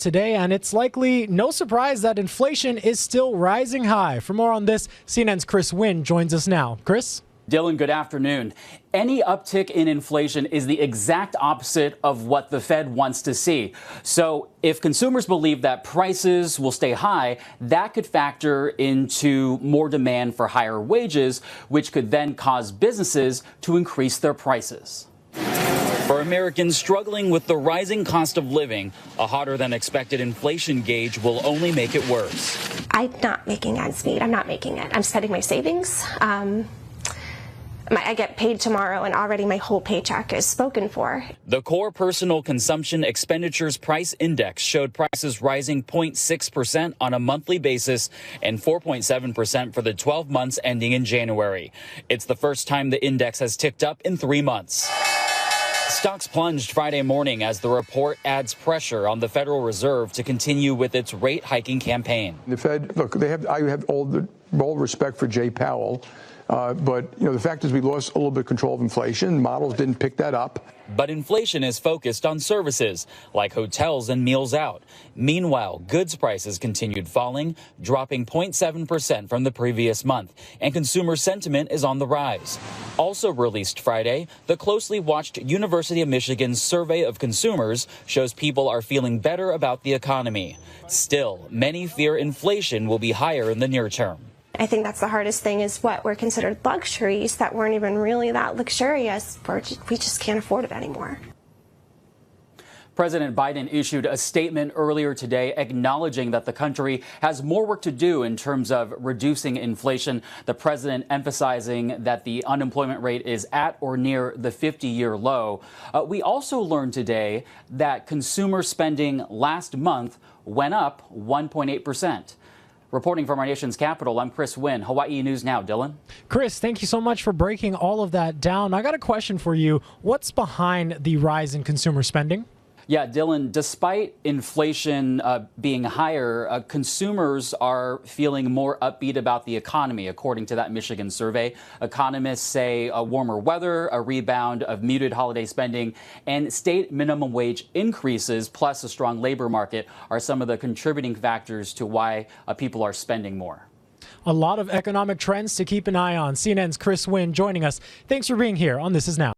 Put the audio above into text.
today, and it's likely no surprise that inflation is still rising high. For more on this, CNN's Chris Wynn joins us now. Chris? Dylan, good afternoon. Any uptick in inflation is the exact opposite of what the Fed wants to see. So if consumers believe that prices will stay high, that could factor into more demand for higher wages, which could then cause businesses to increase their prices. For Americans struggling with the rising cost of living, a hotter than expected inflation gauge will only make it worse. I'm not making ends meet. I'm not making it. I'm spending my savings. I get paid tomorrow, and already my whole paycheck is spoken for. The Core Personal Consumption Expenditures Price Index showed prices rising 0.6% on a monthly basis and 4.7% for the 12 months ending in January. It's the first time the index has ticked up in 3 months. Stocks plunged Friday morning as the report adds pressure on the Federal Reserve to continue with its rate hiking campaign. The Fed, look, I have all respect for Jay Powell. But, the fact is we lost a little bit of control of inflation. Models didn't pick that up. But inflation is focused on services like hotels and meals out. Meanwhile, goods prices continued falling, dropping 0.7% from the previous month, and consumer sentiment is on the rise. Also released Friday, the closely watched University of Michigan's survey of consumers shows people are feeling better about the economy. Still, many fear inflation will be higher in the near term. I think that's the hardest thing, is what were considered luxuries that weren't even really that luxurious. We just can't afford it anymore. President Biden issued a statement earlier today acknowledging that the country has more work to do in terms of reducing inflation. The president emphasizing that the unemployment rate is at or near the 50-year low. We also learned today that consumer spending last month went up 1.8%. Reporting from our nation's capital, I'm Chris Wynn. Hawaii News Now. Dylan? Chris, thank you so much for breaking all of that down. I got a question for you. What's behind the rise in consumer spending? Yeah, Dylan, despite inflation being higher, consumers are feeling more upbeat about the economy, according to that Michigan survey. Economists say a warmer weather, a rebound of muted holiday spending, and state minimum wage increases, plus a strong labor market, are some of the contributing factors to why people are spending more. A lot of economic trends to keep an eye on. CNN's Chris Wynn joining us. Thanks for being here on This Is Now.